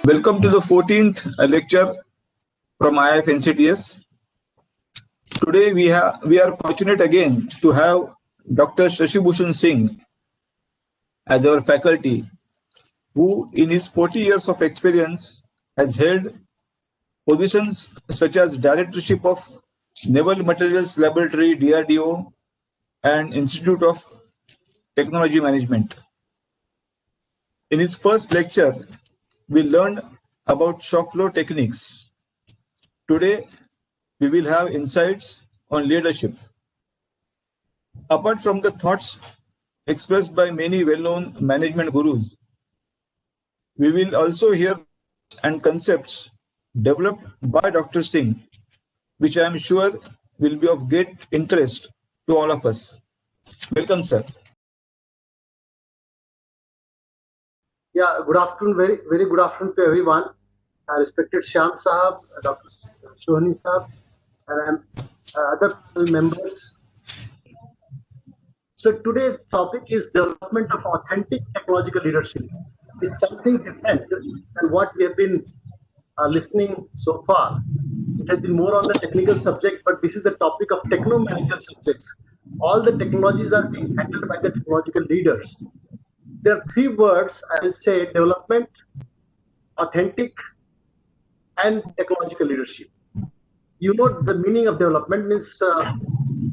Welcome to the 14th lecture from IF NCTS. Today we are fortunate again to have Dr. Shashibhushan Singh as our faculty, who in his 40 years of experience has held positions such as Directorship of Naval Materials Laboratory, DRDO, and Institute of Technology Management. In his first lecture, we learned about shop floor techniques. Today, we will have insights on leadership. Apart from the thoughts expressed by many well-known management gurus, we will also hear and concepts developed by Dr. Singh, which I am sure will be of great interest to all of us. Welcome, sir. Yeah, good afternoon, very good afternoon to everyone. I respected Shyam Sahab, Dr. Shohani Sahab, and other members. So today's topic is development of authentic technological leadership. It's something different than what we have been listening so far. It has been more on the technical subject, but this is the topic of techno-managerial subjects. All the technologies are being handled by the technological leaders. There are three words I will say: development, authentic, and technological leadership. You know the meaning of development means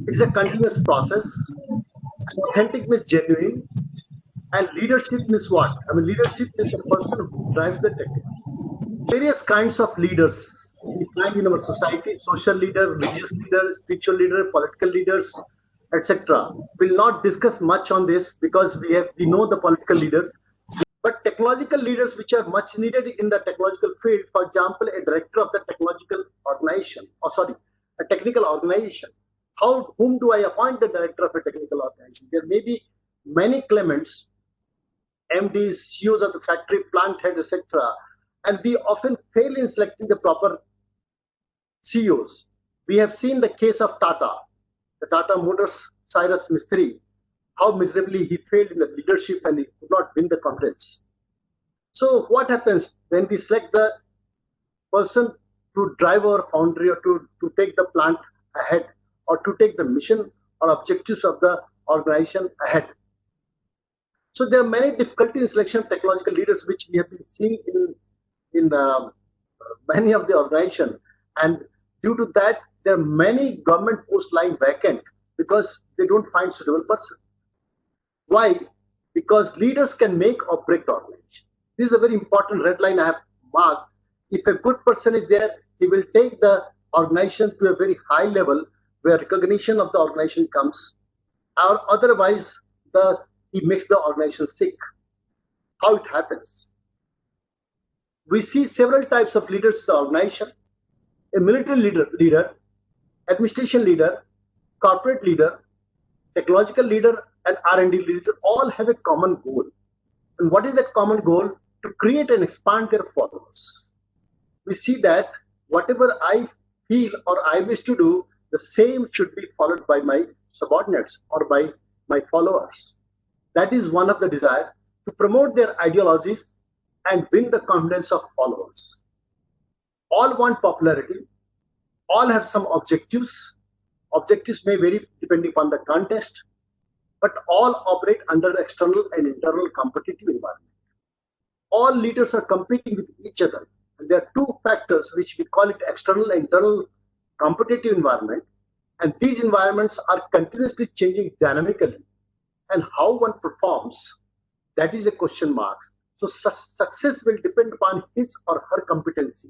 it's a continuous process. Authentic means genuine, and leadership means what? I mean, leadership is the person who drives the technology. Various kinds of leaders we find in our society: social leader, religious leader, spiritual leader, political leaders, etc. We'll not discuss much on this because we know the political leaders, but technological leaders which are much needed in the technological field. For example, a director of the technological organization, a technical organization. Whom do I appoint the director of a technical organization? There may be many claimants, MDs, CEOs of the factory, plant head, etc. And we often fail in selecting the proper CEOs. We have seen the case of Tata, the Tata Motors, Cyrus Mistry, how miserably he failed in the leadership and he could not win the confidence. So what happens when we select the person to drive our foundry or to take the plant ahead or to take the mission or objectives of the organization ahead? So there are many difficulties in selection of technological leaders which we have been seeing in many of the organizations, and due to that there are many government posts lying vacant because they don't find suitable person. Why? Because leaders can make or break the organization. This is a very important red line I have marked. If a good person is there, he will take the organization to a very high level where recognition of the organization comes, or otherwise he makes the organization sick. How it happens? We see several types of leaders in the organization: a military leader, administration leader, corporate leader, technological leader, and R&D leaders. All have a common goal. And what is that common goal? To create and expand their followers. We see that whatever I feel or I wish to do, the same should be followed by my subordinates or by my followers. That is one of the desires, to promote their ideologies and win the confidence of followers. All want popularity. All have some objectives. Objectives may vary depending upon the context, but all operate under external and internal competitive environment. All leaders are competing with each other. And there are two factors which we call it external and internal competitive environment. And these environments are continuously changing dynamically. And how one performs, that is a question mark. So success will depend upon his or her competency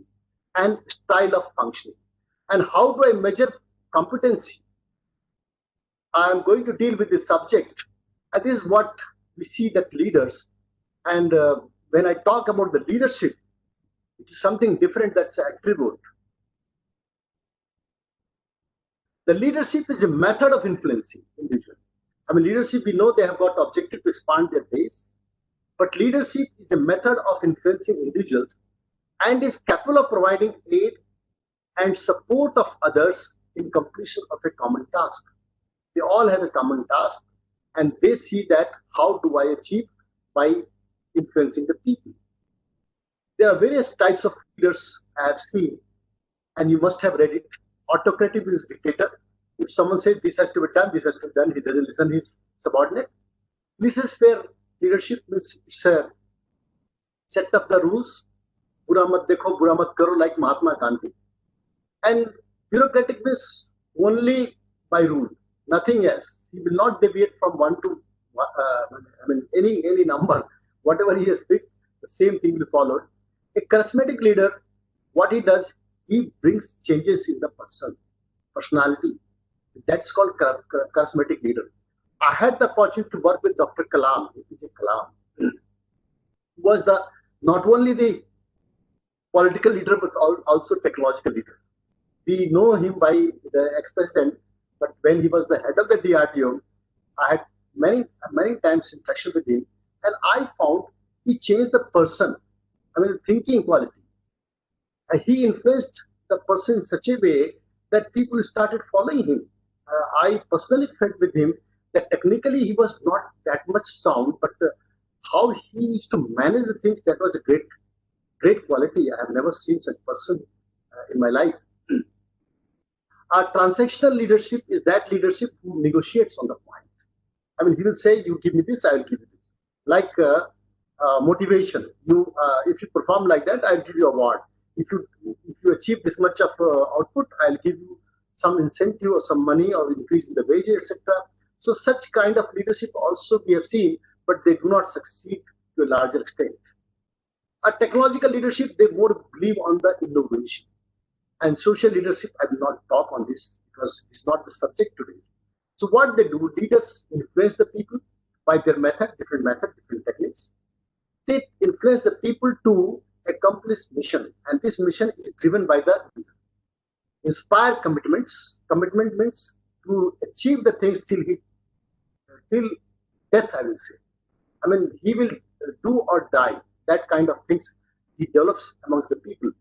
and style of functioning. And how do I measure competency? I am going to deal with this subject. And this is what we see that leaders, and when I talk about the leadership, it is something different, that's an attribute. The leadership is a method of influencing individuals. I mean, leadership, we know they have got objective to expand their base, but leadership is a method of influencing individuals and is capable of providing aid and support of others in completion of a common task. They all have a common task, and they see that how do I achieve by influencing the people. There are various types of leaders I have seen, and you must have read it. Autocratic is dictator. If someone says this has to be done, this has to be done, he doesn't listen to his subordinate. Laissez-faire leadership means it's a set up the rules. Bura mat dekho, bura mat karo, like Mahatma Gandhi. And bureaucratic means only by rule, nothing else. He will not deviate from one to any number. Whatever he has fixed, the same thing will follow. A charismatic leader, what he does, he brings changes in the personality. That's called charismatic leader. I had the opportunity to work with Dr. Kalam, APJ Kalam. He was not only the political leader, but also technological leader. We know him by the ex-president, but when he was the head of the DRDO, I had many times interaction with him, and I found he changed the person, thinking quality. He influenced the person in such a way that people started following him. I personally felt with him that technically he was not that much sound, but how he used to manage the things, that was a great quality. I have never seen such person in my life. Our transactional leadership is that leadership who negotiates on the point. He will say, you give me this, I will give you this. Like motivation. If you perform like that, I will give you an award. If you achieve this much of output, I'll give you some incentive or some money or increase in the wages, etc. So such kind of leadership also we have seen, but they do not succeed to a larger extent. A technological leadership, they more believe on the innovation. And social leadership, I will not talk on this because it's not the subject today. So what they do, leaders influence the people by their different techniques. They influence the people to accomplish mission, and this mission is driven by the leader. Inspire commitments. Commitment means to achieve the things till death, I will say. He will do or die. That kind of things he develops amongst the people.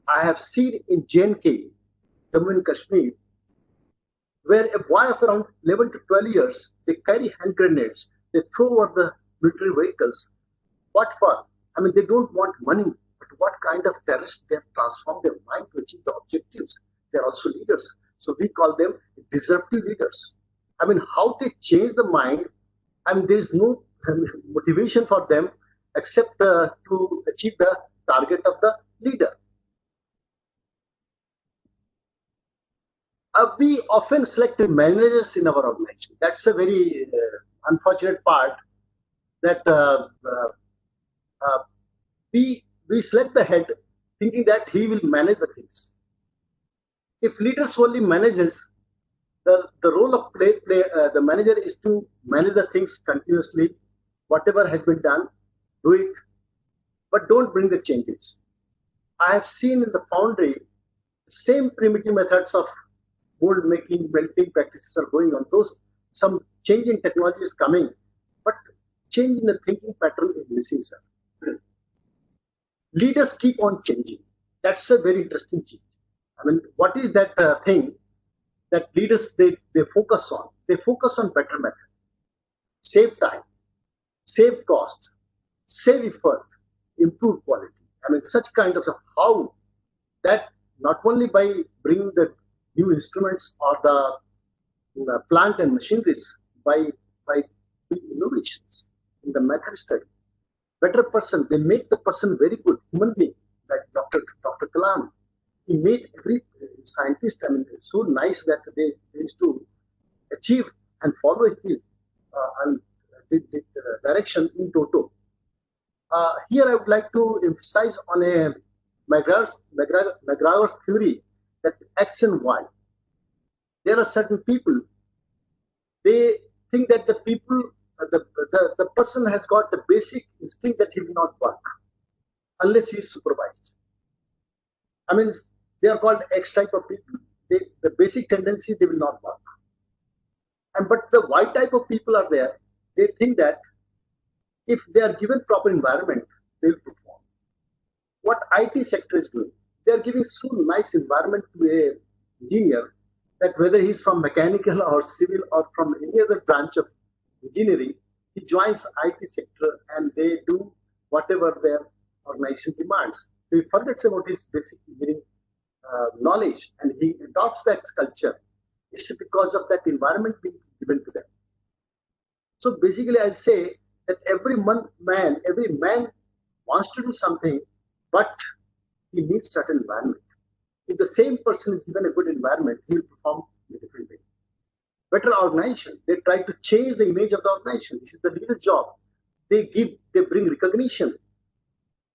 I have seen in J&K, Jammu and Kashmir, where a boy of around 11 to 12 years, they carry hand grenades, they throw over the military vehicles. What for? They don't want money, but what kind of terrorists they have transformed their mind to achieve the objectives. They are also leaders. So we call them disruptive leaders. How they change the mind, there is no motivation for them except to achieve the target of the leader. We often select managers in our organization. That's a very unfortunate part, that we select the head thinking that he will manage the things. If leaders only manages, the role of the manager is to manage the things continuously. Whatever has been done, do it, but don't bring the changes. I have seen in the foundry, same primitive methods of mold making, melting practices are going on. Some change in technology is coming, but change in the thinking pattern is missing, sir. Leaders keep on changing. That's a very interesting change. What is that thing that leaders they focus on? They focus on better method, save time, save cost, save effort, improve quality. Such kind of how that not only by bringing the new instruments or the plant and machineries, by innovations in the method study. Better person, they make the person very good human being, like Dr. Kalam. He made every scientist, so nice that they used to achieve and follow his direction in toto. Here I would like to emphasize on a McGregor's theory that X and Y. There are certain people, they think that the person has got the basic instinct that he will not work unless he is supervised. They are called X type of people. The basic tendency, they will not work. But the Y type of people are there. They think that if they are given proper environment, they will perform. What IT sector is doing, they are giving so nice environment to a engineer that whether he's from mechanical or civil or from any other branch of engineering, he joins IT sector and they do whatever their organization demands. So he forgets about his basic engineering knowledge and he adopts that culture. It's because of that environment being given to them. So basically, I'll say that every man wants to do something, but he needs certain environment. If the same person is given a good environment, he will perform in a different way. Better organization, they try to change the image of the organization. This is the leader job. They bring recognition,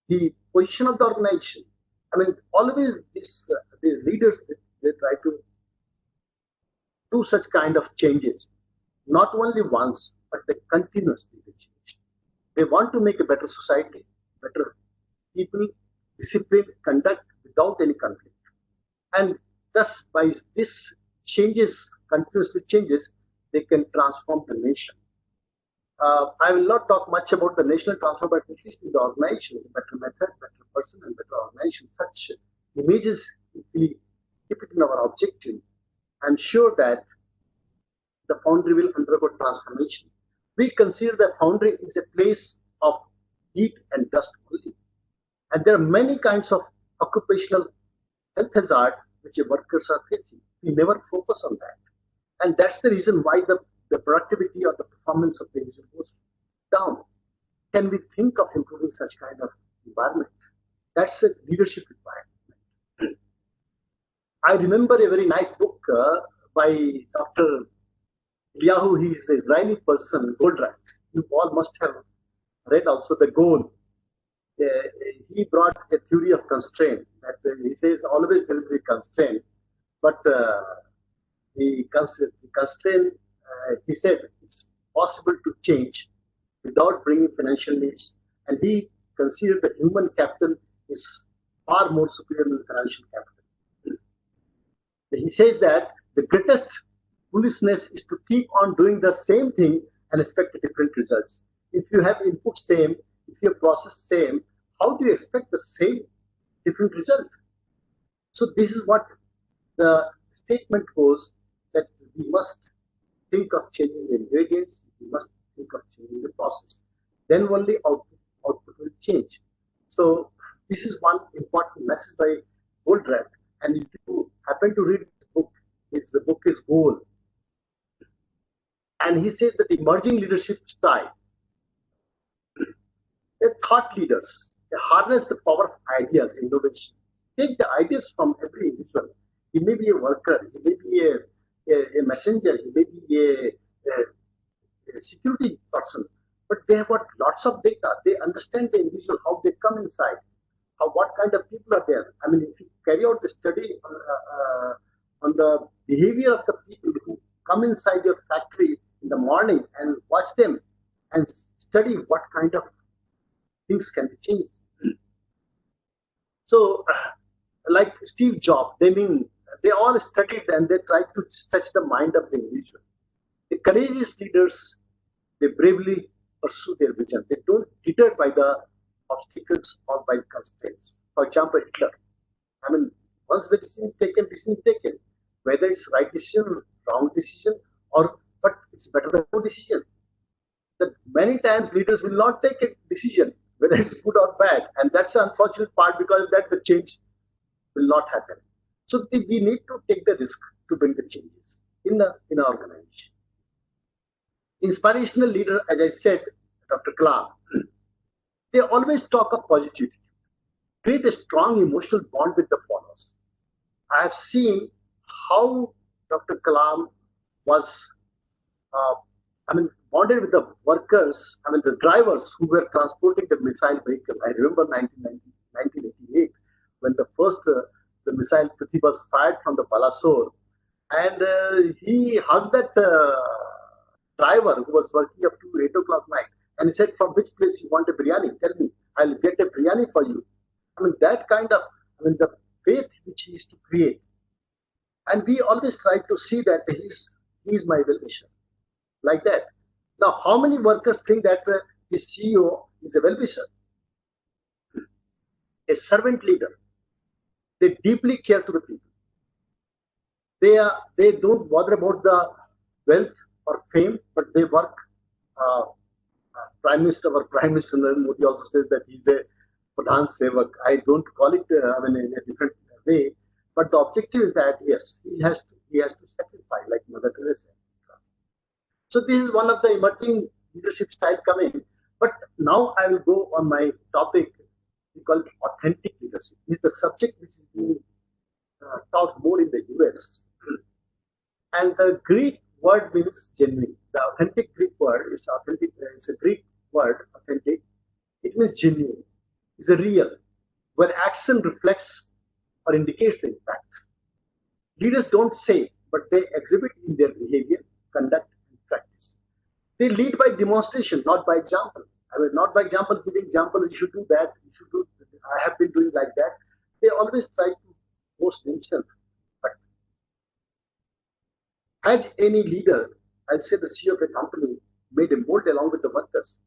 the position of the organization. I mean, always these leaders, they try to do such kind of changes, not only once, but they continuously change. They want to make a better society, better people, discipline, conduct without any conflict. And thus, by this changes, continuously changes, they can transform the nation. I will not talk much about the national transform, but at least in the organization, better method, better person, and better organization. Such images, if we keep it in our objective, I'm sure that the foundry will undergo transformation. We consider the foundry is a place of heat and dust only. And there are many kinds of occupational health hazard which workers are facing. We never focus on that. And that's the reason why the productivity or the performance of the individual goes down. Can we think of improving such kind of environment? That's a leadership requirement. I remember a very nice book by Dr. Eliyahu. He is an Israeli person, Goldratt. You all must have read also The Goal. He brought a theory of constraint that he says always there will be constraint, but the constraint, he said it's possible to change without bringing financial needs, and he considered the human capital is far more superior than financial capital. He says that the greatest foolishness is to keep on doing the same thing and expect different results. If you have input same, if your process same, how do you expect the same different result? So this is what the statement goes, that we must think of changing the ingredients, we must think of changing the process. Then only output will change. So this is one important message by Goldratt. And if you happen to read this book, the book is Goal. And he says that emerging leadership style, they're thought leaders. They harness the power of ideas, innovation. Take the ideas from every individual. He may be a worker, he may be a messenger, he may be a security person, but they have got lots of data. They understand the individual, how they come inside, what kind of people are there. I mean, if you carry out the study on the behavior of the people who come inside your factory in the morning and watch them and study what kind of things can be changed. So, like Steve Jobs, they all studied and they tried to touch the mind of the individual. The courageous leaders, they bravely pursue their vision. They don't deter by the obstacles or by constraints. For example, Hitler. I mean, once the decision is taken. Whether it's right decision, wrong decision, but it's better than no decision. That many times leaders will not take a decision, whether it's good or bad, and that's the unfortunate part, because of that the change will not happen. So we need to take the risk to bring the changes in our organization. Inspirational leader, as I said, Dr. Kalam, they always talk of positivity, create a strong emotional bond with the followers. I have seen how Dr. Kalam was, bonded with the workers, the drivers who were transporting the missile vehicle. I remember 1988, when the first the missile Prithvi was fired from the Balasore, and he hugged that driver who was working up to 8 o'clock night, and he said, "From which place you want a biryani? Tell me, I'll get a biryani for you." That kind of, the faith which he used to create. And we always try to see that he's my well-wisher, like that. Now, how many workers think that the CEO is a well-wisher? A servant leader. They deeply care to the people. They don't bother about the wealth or fame, but they work. Prime Minister Narendra Modi also says that he's a Pradhan Sevak. I don't call it, in a different way, but the objective is that yes, he has to sacrifice like Mother Teresa. So this is one of the emerging leadership style coming. But now I will go on my topic. We call it authentic leadership. This is the subject which is being taught more in the US. And the Greek word means genuine. The authentic Greek word is authentic. It's a Greek word, authentic. It means genuine. It's a real, where action reflects or indicates the impact. Leaders don't say, but they exhibit in their behavior, conduct, and practice. They lead by demonstration, not by example. Not by example, giving example, you should do that, you should do, I have been doing like that. They always try to boast themselves. But as any leader, I'd say the CEO of a company made a mold along with the workers.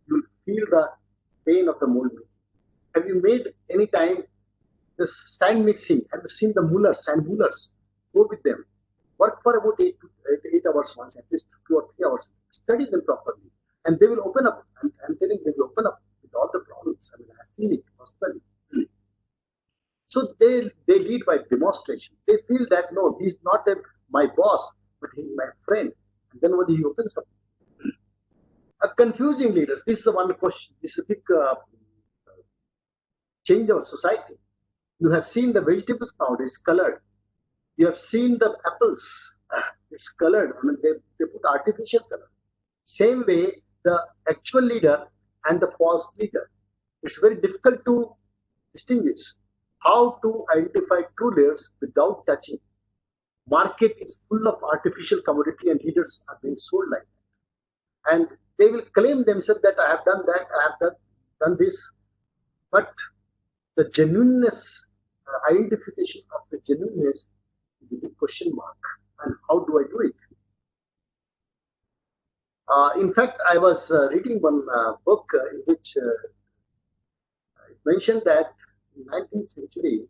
You'll feel the pain of the mold. Have you made any time the sand mixing? Have you seen the mullers, sand mullers? Go with them. Work for about 8 hours once, at least 2 or 3 hours. Study them properly. And they will open up. I'm telling you, they will open up with all the problems. I've seen it personally. So they lead by demonstration. They feel that, no, he's not my boss, but he's my friend. And then when he opens up. A confusing leaders. This is one question. This is a big change of society. You have seen the vegetables nowadays colored. You have seen the apples. It's colored. They put artificial color. Same way, the actual leader and the false leader. It's very difficult to distinguish how to identify true leaders without touching. Market is full of artificial commodity and leaders are being sold like that. And they will claim themselves that I have done that, I have done this. But the genuineness, identification of the genuineness is a big question mark. And how do I do it? In fact, I was reading one book in which it mentioned that in 19th century,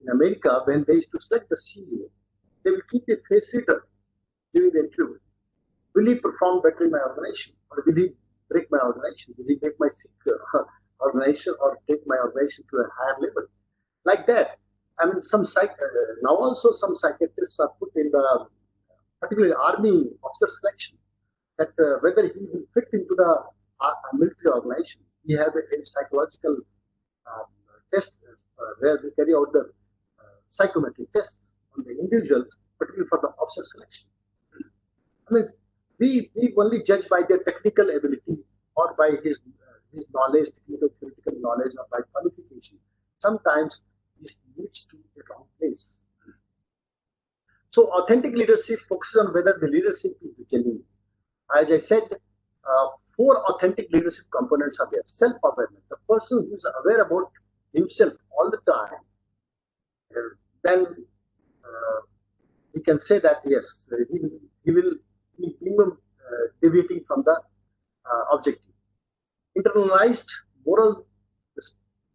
in America, when they used to select the CEO, they will keep a face reader during the interview. Will he perform better in my organization? Or will he break my organization? Will he make my sick organization or take my organization to a higher level? Like that. Now also some psychiatrists are put in the, particularly army officer selection, that whether he will fit into the military organization. We have a psychological test where we carry out the psychometric tests on the individuals, particularly for the officer selection. We only judge by their technical ability or by his knowledge, technical theoretical knowledge, or by qualification. Sometimes this leads to the wrong place. So authentic leadership focuses on whether the leadership is genuine. As I said, 4 authentic leadership components are there. Self-awareness. The person who is aware about himself all the time, then we can say that yes, he will be deviating from the objective. Internalized moral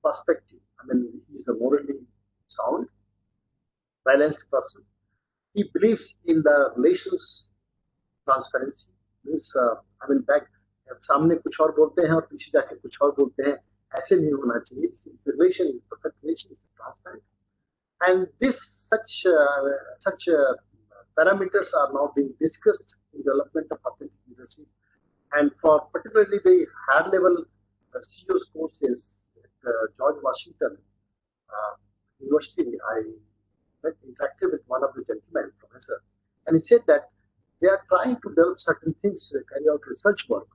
perspective. He is a morally sound, balanced person. He believes in the relations transparency. Means, back सामने कुछ और बोलते हैं और पीछे जाके कुछ और बोलते हैं. ऐसे नहीं होना चाहिए. Relation is perfect relation, is transparent. And such parameters are now being discussed in development of authentic leadership. And for particularly the higher level CEO's courses at George Washington University, I interacted with one of the gentlemen, professor, and he said that they are trying to develop certain things, carry out research work.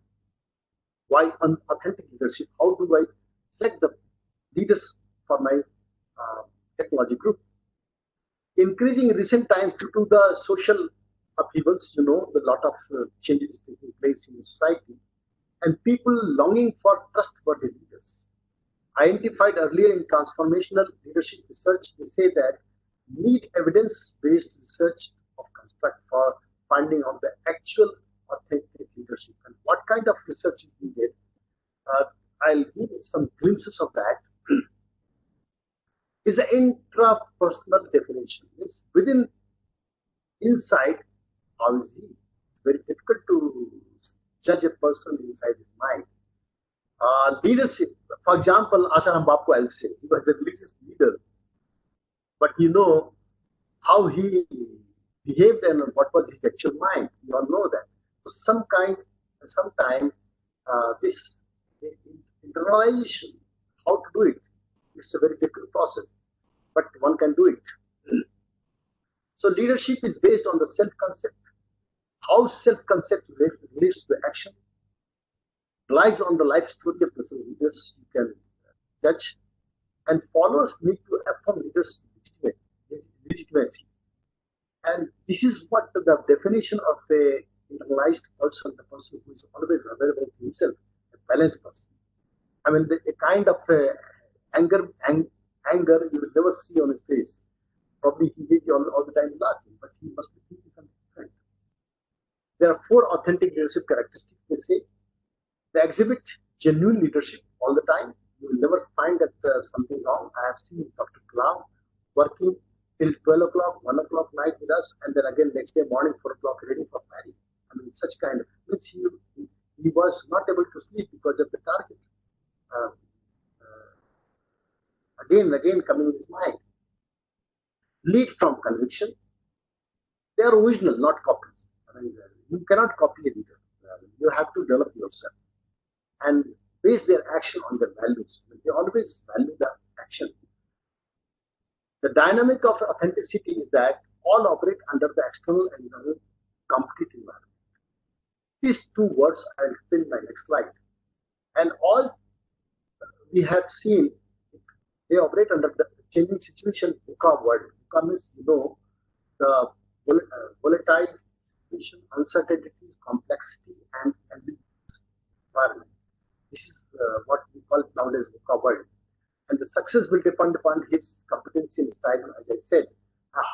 Why on authentic leadership? How do I select the leaders for my technology group? Increasing in recent times due to the social upheavals, a lot of changes taking place in society, and people longing for trustworthy leaders. Identified earlier in transformational leadership research, they say that need evidence-based research of construct for finding out the actual authentic leadership. And what kind of research is needed? I'll give you some glimpses of that. Is an intrapersonal definition. It's inside, how is he? It's very difficult to judge a person inside his mind. Leadership, for example, Asharam Bapu, I'll say, he was a religious leader, but you know how he behaved and what was his actual mind. You all know that. So sometime this internalization, how to do it, it's a very difficult process, but one can do it. So leadership is based on the self-concept. How self-concept relates to action relies on the life story of the leaders you can judge, and followers need to affirm leaders' legitimacy. And this is what the definition of a internalized person, the person who is always available to himself, a balanced person. I mean, a kind of anger you will never see on his face. Probably he will be all the time laughing, but he must be thinking something different. There are 4 authentic leadership characteristics, they say. They exhibit genuine leadership all the time. You will never find that something wrong. I have seen Dr. Kalam working till 12 o'clock, 1 o'clock night with us, and then again next day morning, 4 o'clock, ready for Paris. I mean, such kind of, means he was not able to sleep because of the target. Again and again coming in his mind. Lead from conviction. They are original, not copies. I mean, you cannot copy a leader. You have to develop yourself and base their action on their values. They always value the action. The dynamic of authenticity is that all operate under the external and internal competitive environment. These 2 words I'll explain in my next slide. And all we have seen, they operate under the changing situation VUCA world. VUCA means, you know, the volatile situation, uncertainty, complexity, and environment. This is what we call nowadays VUCA world. And the success will depend upon his competency and style, as I said.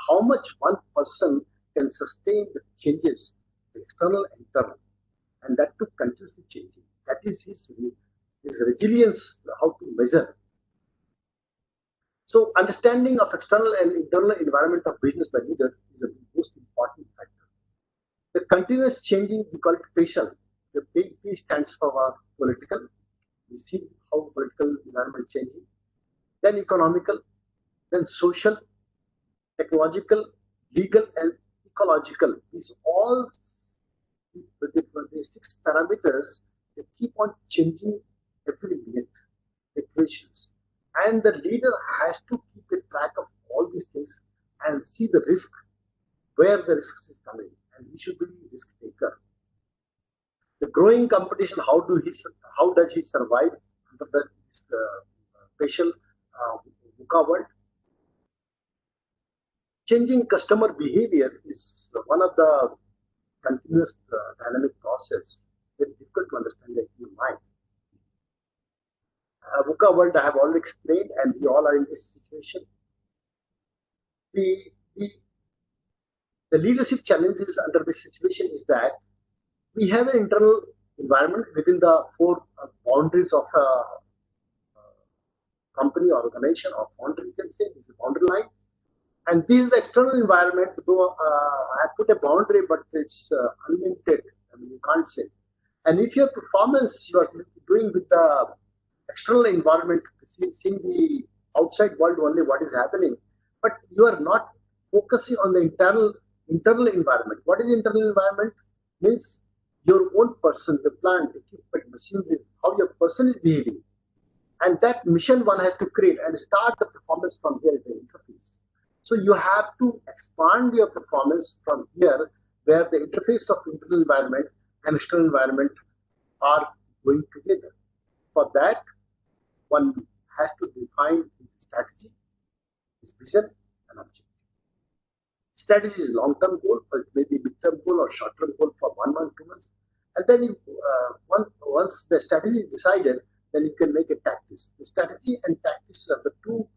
How much one person can sustain the changes, the external and internal, and that too continuously changing. That is his resilience, how to measure. So understanding of external and internal environment of business by leader is a most important factor. The continuous changing, we call it spatial. The P stands for political. We see how political environment changing. Then economical, then social, technological, legal, and ecological. These all the 6 parameters, they keep on changing every minute, equations. And the leader has to keep a track of all these things and see the risk, where the risks is coming, and he should be a risk taker. The growing competition, how does he survive under the special VUCA world? Changing customer behavior is one of the continuous dynamic process. Very difficult to understand the human mind. VUCA world I have already explained, and we all are in this situation. The leadership challenges under this situation is that we have an internal environment within the 4 boundaries of a company or organization or boundary, you can say. This is a boundary line. And this is the external environment, though I have put a boundary, but it's unlimited. I mean, you can't say. And if your performance you are doing with the external environment, seeing the outside world only what is happening, but you are not focusing on the internal environment. What is internal environment? Means your own person, the plant, the equipment, machinery, how your person is behaving. And that mission one has to create and start the performance from here in the interface. So you have to expand your performance from here, where the interface of internal environment and external environment are going together. For that, one has to define his strategy, his vision, and objective. Strategy is long-term goal, or it may be mid-term goal or short-term goal for 1 month, 2 months. And then once the strategy is decided, then you can make a tactics. The strategy and tactics are the 2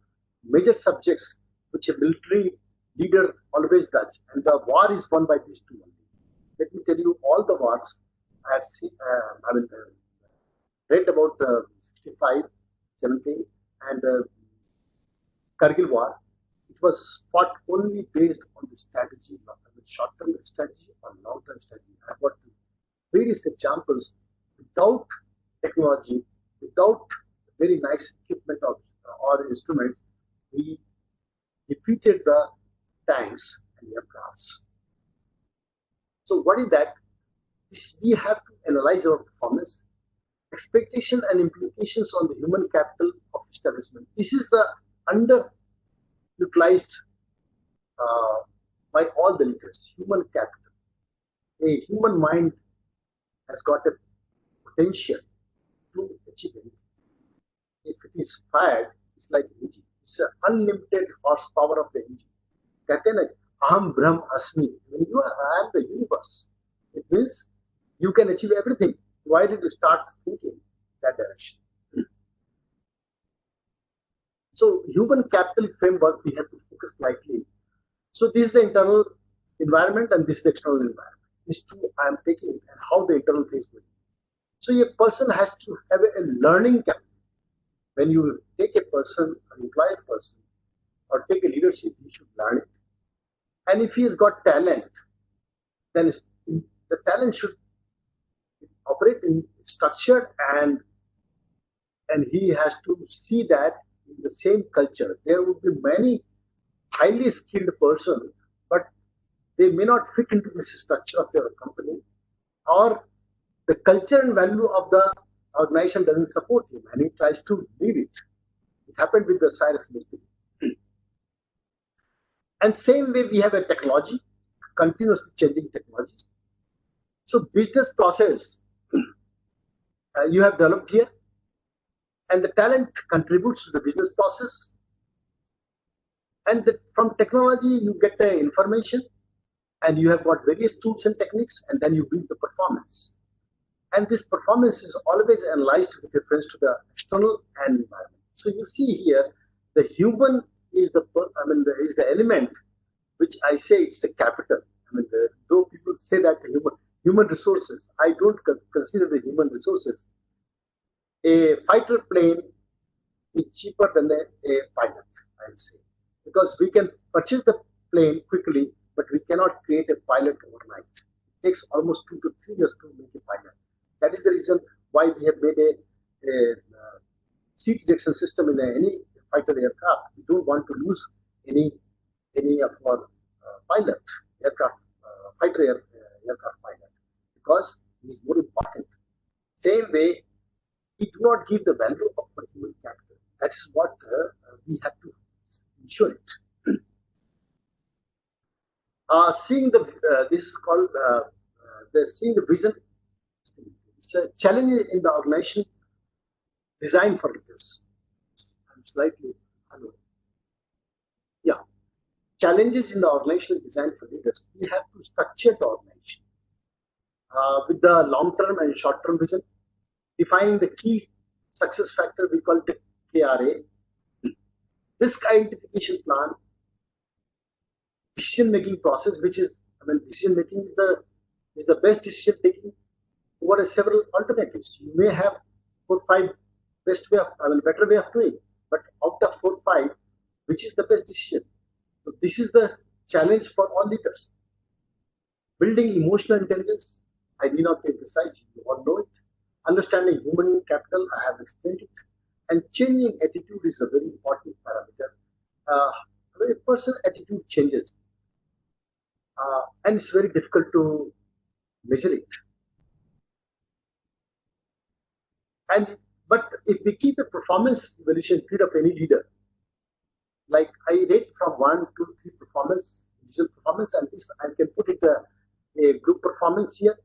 major subjects which a military leader always does. And the war is won by these 2 only. Let me tell you, all the wars I have seen, read about 65, 17, and Kargil war. It was fought only based on the strategy, not on the short-term strategy or long-term strategy. I have got various examples. Without technology, without very nice equipment or instruments, we defeated the tanks and aircrafts. So what is that? We have to analyze our performance, expectation and implications on the human capital of establishment. This is underutilized by all the leaders. Human capital. A human mind has got a potential to achieve anything. If it is fired, it's like engine. It's an unlimited horsepower of the engine. कहते हैं ना, aham brahm asmi. When you are, I am the universe. It means you can achieve everything. Why did you start thinking that direction? So human capital framework we have to focus slightly. So this is the internal environment and this is the external environment. These two I am taking and how the internal things will. So a person has to have a learning capital. When you take a person, an employed person, or take a leadership, he should learn it. And if he has got talent, then the talent should operate in structured and he has to see that in the same culture. There would be many highly skilled persons, but they may not fit into this structure of your company, or the culture and value of the organization doesn't support him and he tries to leave it. It happened with the Cyrus Misty. And same way we have a technology, continuously changing technologies. So business process you have developed here, and the talent contributes to the business process. And from technology you get the information, and you have got various tools and techniques, and then you build the performance. And this performance is always analyzed with reference to the external and environment. So you see here, the human is is the element which I say it's the capital. Though people say that human resources, I don't consider the human resources. A fighter plane is cheaper than a pilot, I would say, because we can purchase the plane quickly, but we cannot create a pilot overnight. It takes almost 2 to 3 years to make a pilot. That is the reason why we have made a seat ejection system in any fighter aircraft. We don't want to lose any of our fighter aircraft pilot, because he is more important. Same way, we do not give the value of human capital. That's what we have to ensure it. Seeing this is called seeing the vision. It's a challenge in the organization designed for leaders. I'm slightly unknown. Yeah. Challenges in the organization designed for leaders. We have to structure the organization with the long-term and short-term vision, defining the key success factor, we call it KRA, risk identification plan, decision-making process, which is, decision-making is the best decision-taking over several alternatives. You may have 4 or 5 better way of doing, but out of 4 or 5, which is the best decision? So this is the challenge for all leaders. Building emotional intelligence, I need not emphasize, you all know it. Understanding human capital, I have explained it. And changing attitude is a very important parameter. When a person's attitude changes, and it's very difficult to measure it. But if we keep a performance evaluation period of any leader, like I rate from 1 to 3 performance, individual performance, and this I can put it a group performance here.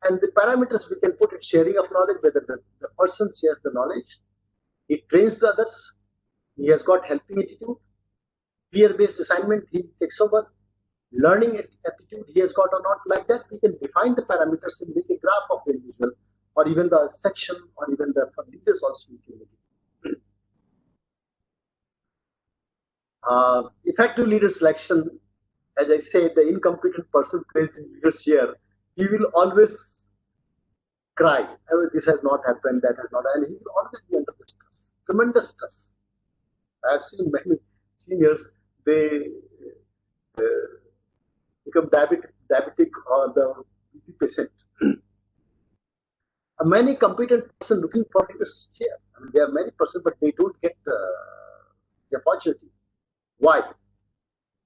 And the parameters we can put it sharing of knowledge, whether the person shares the knowledge, he trains the others, he has got helping attitude, peer-based assignment, he takes over, learning attitude he has got or not. Like that, we can define the parameters and make a graph of the individual, or even the section, or even the for leaders also we can make it. Effective leader selection, as I say, the incompetent person placed in leader's chair, he will always cry. Oh, this has not happened, that has not, and he will always be under the stress, tremendous stress. I have seen many seniors, they become diabetic or the BP patient. Many competent person looking for this chair. I mean, there are many person, but they don't get the opportunity. Why?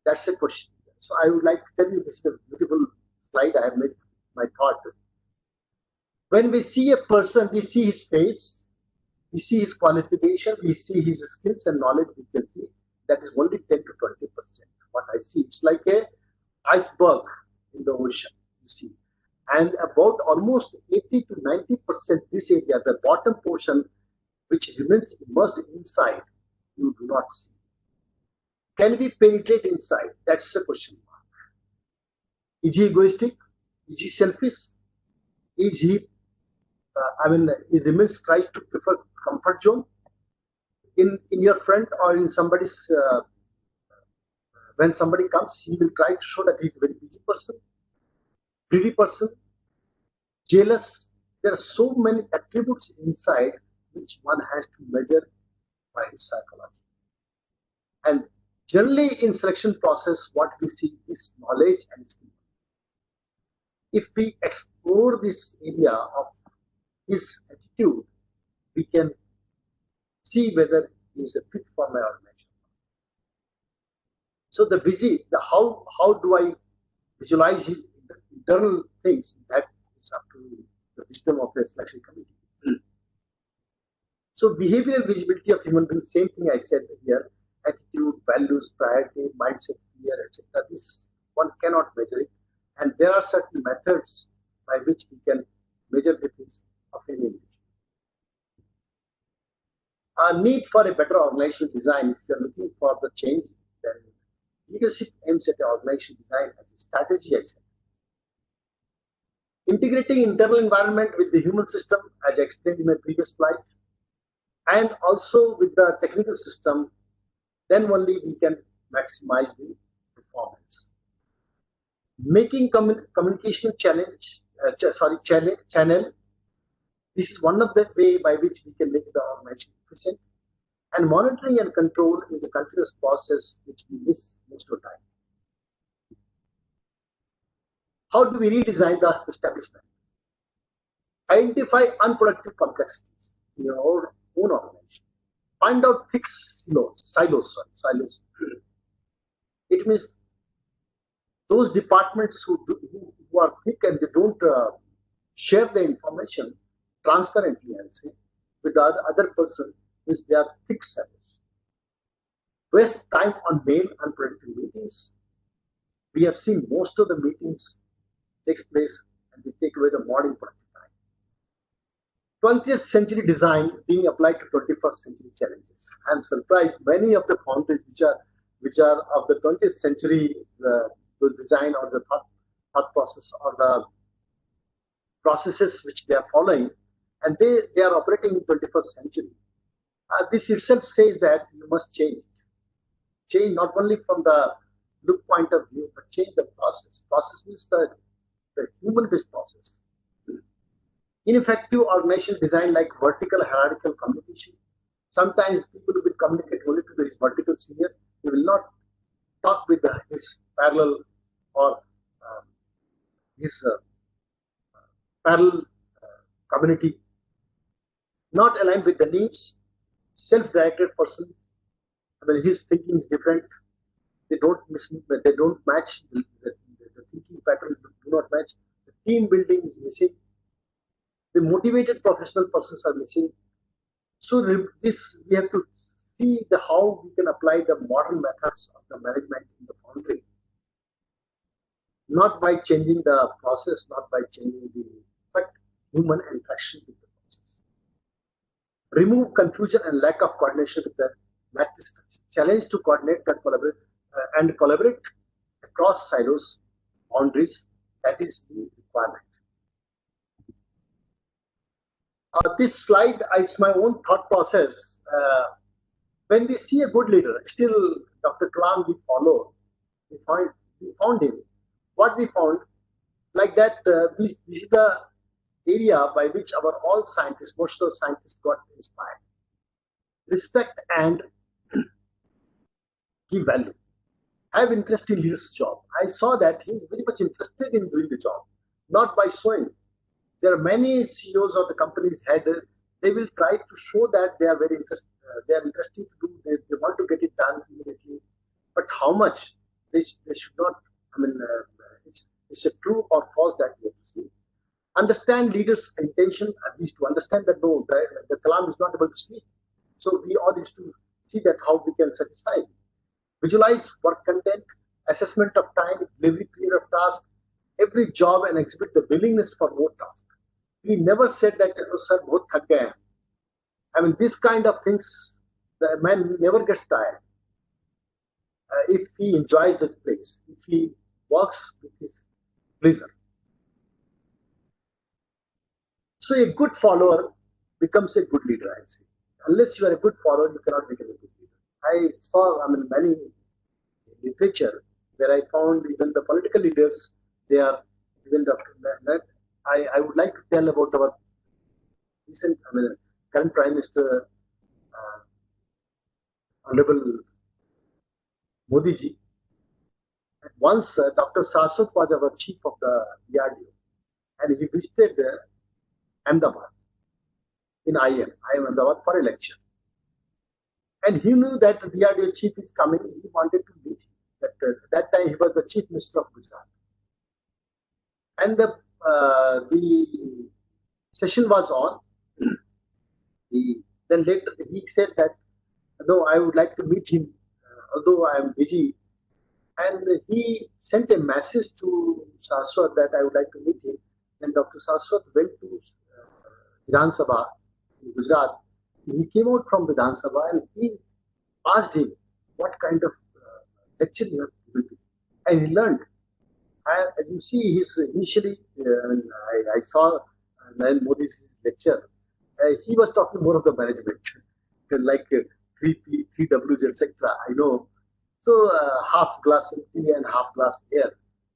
That's a question. So I would like to tell you, this is a beautiful slide I have made my thought. When we see a person, we see his face, we see his qualification, we see his skills and knowledge. We can see that is only 10 to 20%. What I see, it's like a iceberg in the ocean. You see, and about almost 80 to 90% this area, the bottom portion, which remains immersed inside, you do not see. Can we penetrate inside? That's the question mark. Is he egoistic? Is he selfish? Is he, he remains, tries to prefer comfort zone in your friend or in somebody's, when somebody comes, he will try to show that he's a very busy person, greedy person, jealous. There are so many attributes inside which one has to measure by his psychology. And generally in selection process, what we see is knowledge and skill. If we explore this area of his attitude, we can see whether he is a fit for my organization. So the how do I visualize his internal things? That is up to the wisdom of the selection committee. So behavioral visibility of human beings, same thing I said here: attitude, values, priority, mindset, fear, etc. This one cannot measure it, and there are certain methods by which we can measure the things of any individual. A need for a better organizational design. If you are looking for the change, then leadership aims at organizational design as a strategy. I said. Integrating internal environment with the human system, as I explained in my previous slide, and also with the technical system, then only we can maximize the performance. Making communication channel. This is one of the way by which we can make the organization efficient. And monitoring and control is a continuous process which we miss most of the time. How do we redesign the establishment? Identify unproductive complexities in your own organization. Find out fixed silos. It means those departments who are thick and they don't share the information transparently, I would say, with the other person, is they are thick silos. Waste time on mail unproductive meetings. We have seen most of the meetings takes place and they take away the morning productive time. 20th century design being applied to 21st century challenges. I am surprised many of the foundries which are of the 20th century the design or the thought process or the processes which they are following, and they are operating in 21st century. This itself says that you must change. Change not only from the look point of view, but change the process. Process means the human-based process. Ineffective organizational design like vertical hierarchical communication. Sometimes people will communicate only to his vertical senior. He will not talk with his parallel or his parallel community. Not aligned with the needs. Self-directed person. I mean, his thinking is different. They don't match. The thinking pattern do not match. The team building is missing. The motivated professional persons are missing. So this we have to see how we can apply the modern methods of the management in the foundry. Not by changing the process, not by changing but human interaction with the process. Remove confusion and lack of coordination with the matrix structure. Challenge to coordinate and collaborate across silos, boundaries. That is the requirement. This slide, it's my own thought process. When we see a good leader, still Dr. Kalam we follow, we found him. What we found, like that, this is the area by which all scientists, most of the scientists got inspired. Respect and give value. Have interest in his job. I saw that he is very much interested in doing the job, not by showing. There are many CEOs of the company's head. They will try to show that they are very interested. They are interested to do. They want to get it done immediately. But how much they should not. I mean, it's a true or false that we have to see. Understand leaders' intention, at least to understand that no, the Kalam is not able to speak. So we all need to see that how we can satisfy it. Visualize work content, assessment of time, delivery period of task, every job, and exhibit the willingness for more tasks. We never said that, oh, sir, bahut thak gaye hain. I mean, this kind of things, the man never gets tired. If he enjoys the place, if he works with his pleasure. So a good follower becomes a good leader, I'd say. Unless you are a good follower, you cannot become a good leader. I saw, many literature where I found even the political leaders, they are, even that I would like to tell about our recent, current Prime Minister, Honorable Modi ji. Once Dr. Saswat was our chief of the DRDO, and he visited Ahmedabad in IM Ahmedabad for election. And he knew that the DRDO chief is coming. He wanted to meet him. That time he was the chief minister of Gujarat. And the session was on. Then later he said that, no, I would like to meet him, although I am busy. And he sent a message to Saswat that I would like to meet him. And Dr. Saswat went to Vidhan Sabha in Gujarat. He came out from Vidhan Sabha and he asked him what kind of lecture you have given to him. And he learned. And you see, his initially, I saw Modi's lecture. He was talking more of the management, like 3P, 3Ws, etc. I know. So half glass empty and half glass air.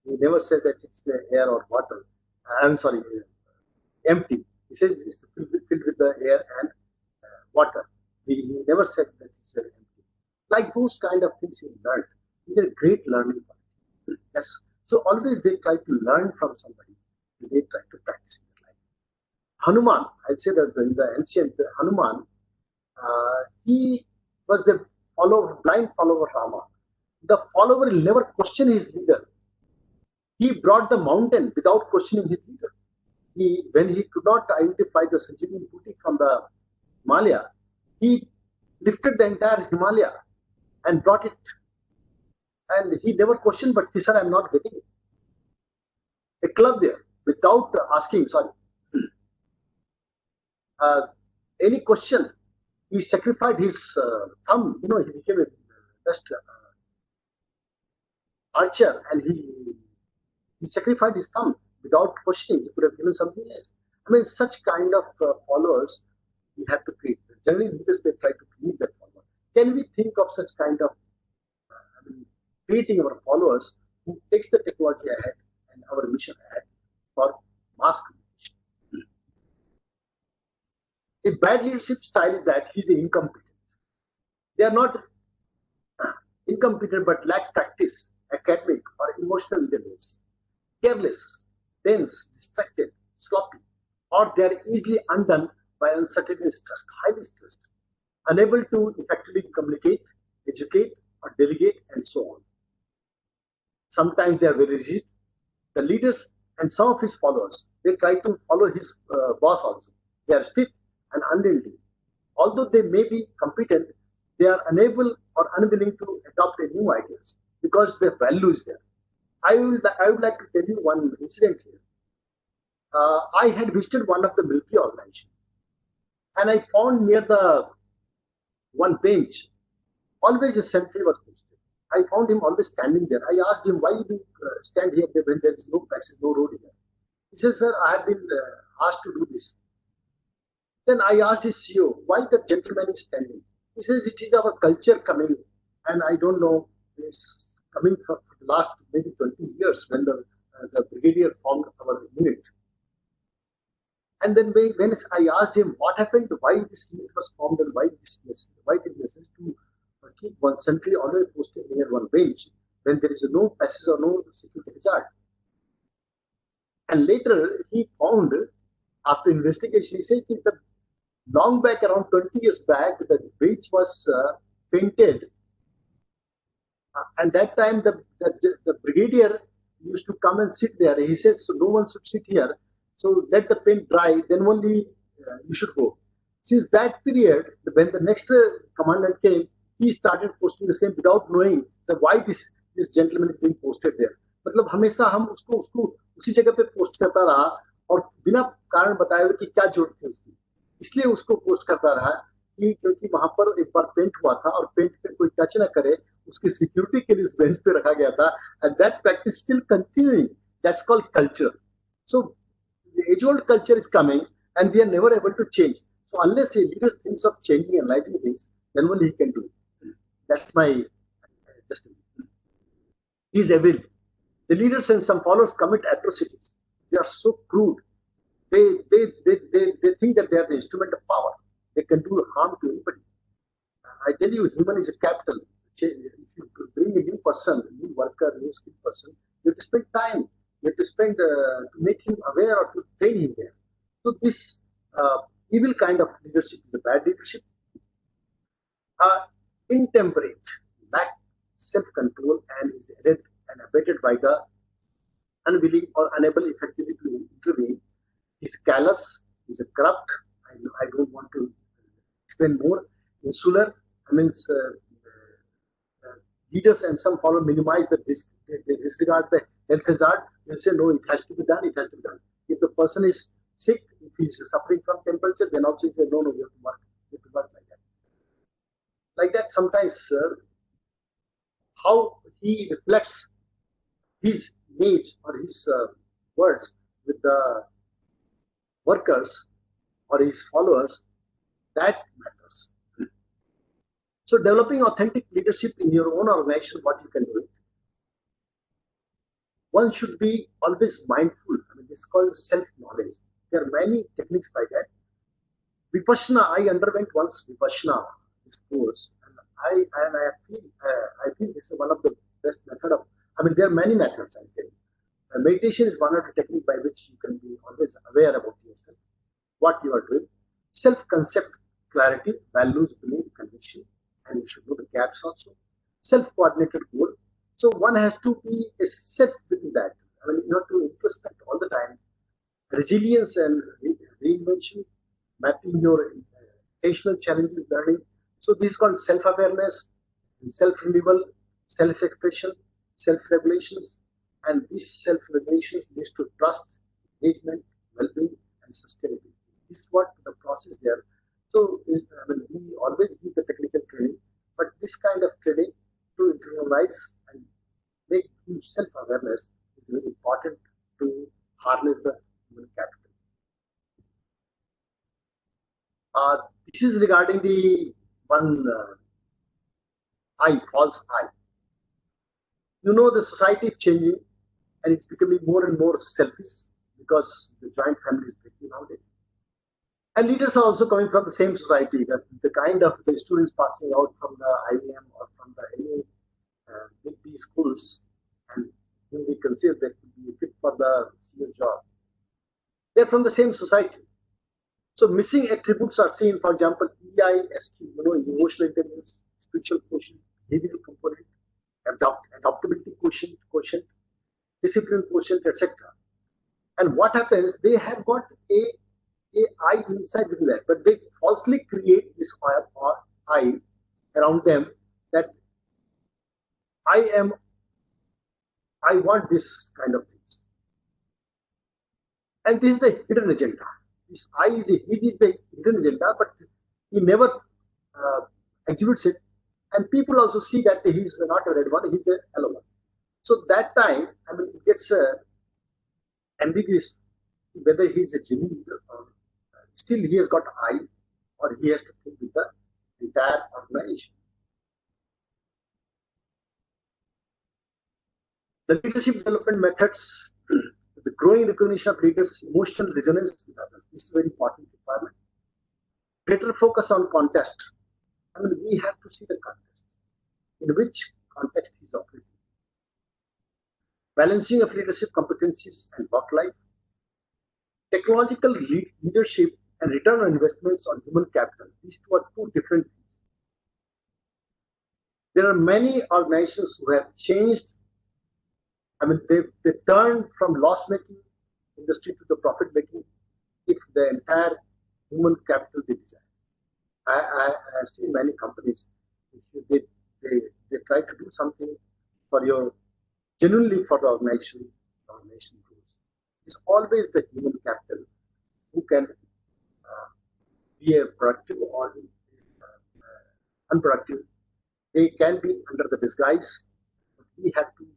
He never said that it's air or water. I'm sorry, empty. He says it's filled with the air and water. He never said that it's empty. Like those kind of things he learned. He's a great learning. Yes. So always they try to learn from somebody. They try to practice in their life. Hanuman, I'd say that in the ancient Hanuman, he was the blind follower of Rama. The follower will never question his leader. He brought the mountain without questioning his leader. When he could not identify the Sanjeevani booty from the Himalaya, he lifted the entire Himalaya and brought it. And he never questioned, but he said, I'm not getting it. A club there, without asking, any question. He sacrificed his thumb. He became a best archer, and he sacrificed his thumb without questioning. He could have given something else. Such kind of followers we have to create. Generally, leaders, they try to create that follower. Can we think of such kind of creating our followers who takes the technology ahead and our mission ahead for mass communication? A bad leadership style is that he's incompetent. They are not incompetent but lack practice, academic or emotional intelligence, careless, dense, distracted, sloppy, or they are easily undone by uncertainty and stress, highly stressed, unable to effectively communicate, educate, or delegate, and so on. Sometimes they are very rigid. The leaders and some of his followers, they try to follow his boss also. They are strict and unending. Although they may be competent, they are unable or unwilling to adopt a new ideas because their value is there. I would like to tell you one incident here. I had visited one of the military organizations, and I found near the one bench, always a sentry was posted. I found him always standing there. I asked him, why do you stand here when there is no passage, no road here? He says, sir, I have been asked to do this. Then I asked his CEO, why the gentleman is standing? He says, it is our culture coming, and I don't know, it's coming for the last maybe 20 years when the brigadier formed our unit. And then when I asked him what happened, why this unit was formed, and why it is necessary to keep one sentry always posted near one bench when there is no passage or no security hazard. And later he found after investigation, he said that long back, around 20 years back, the bridge was painted. And that time, the brigadier used to come and sit there. He says, so no one should sit here. So let the paint dry, then only you should go. Since that period, when the next commandant came, he started posting the same without knowing that why this gentleman is being posted there. मतलब हमेशा हम उसको उसी जगह पे post करता रहा और बिना कारण बताए हुए कि क्या जरूरत थी उसकी, इसलिए उसको पोस्ट करता रहा कि क्योंकि वहां पर एक बार पेंट हुआ था और पेंट पे कोई टच ना करे, उसकी सिक्योरिटी के लिए उस बेंच पे रखा गया था. And that practice still continuing. That's called culture. So the age old culture is coming and we are never able to change. So unless a leader thinks of changing and enlightening things, then only he can do it. That's my just. He is evil. The leaders and some followers commit atrocities. They are so crude. They think that they are the instrument of power. They can do harm to anybody. I tell you, human is a capital. If you bring a new person, a new worker, a new skilled person, you have to spend time. You have to spend to make him aware or to train him there. So this evil kind of leadership is a bad leadership. Intemperate, lack self-control, and is aided and abetted by the unwilling or unable effectively to intervene. Is callous, is a corrupt. I don't want to explain more. Insular, I mean, leaders and some followers minimize the risk. They disregard the health hazard. They say, no, it has to be done, it has to be done. If the person is sick, if he's suffering from temperature, then also he says, no, you have to work. You have to work like that. Like that, sometimes, how he reflects his image or his words with the workers or his followers, that matters. So developing authentic leadership in your own organization, what you can do. One should be always mindful. I mean, it's called self-knowledge. There are many techniques by that. Vipassana, I underwent once Vipassana, this course, and I feel this is one of the best method of. I mean, there are many methods. I think meditation is one of the techniques by which you can be always aware about yourself, what you are doing. Self-concept, clarity, values, belief, conviction, and you should know the gaps also. Self-coordinated goal. So one has to be set within that. I mean, you have to introspect all the time. Resilience and reinvention, mapping your educational challenges, learning. So this is called self-awareness, self-renewal, self-expression, self-regulations, and these self-regulations leads to trust, engagement, well-being, and sustainability. This is what the process there. So I mean, we always give the technical training, but this kind of training to internalize and make self-awareness is very important to harness the human capital. This is regarding the one false eye. You know, the society is changing and it's becoming more and more selfish because the joint family is breaking nowadays. And leaders are also coming from the same society. That the kind of the students passing out from the IIM or from the any big B schools, and whom we consider that to be fit for the senior job, they're from the same society. So missing attributes are seen, for example, EISQ, emotional intelligence, spiritual quotient, behavioral component, adaptability quotient, discipline quotient, etc. And what happens? They have got a I inside within that, but they falsely create this I around them that I want this kind of things. And this is the hidden agenda. This I is the hidden agenda, but he never exhibits it. And people also see that he's not a red one, he's a yellow one. So that time, I mean, it gets ambiguous whether he's a genuine leader or still he has got I, or he has to think with the entire organization. The leadership development methods, the growing recognition of leaders' emotional resonance with others. This is a very important requirement. Greater focus on context. I mean, we have to see the context. In which context he is operating. Balancing of leadership competencies and work life. technological leadership and return on investments on human capital. These two are two different things. There are many organizations who have changed. I mean, they turned from loss-making industry to the profit-making if the entire human capital they design. I have seen many companies, they try to do something for your, genuinely for the organization grows. It's always the human capital who can be a productive or unproductive. They can be under the disguise, but we have to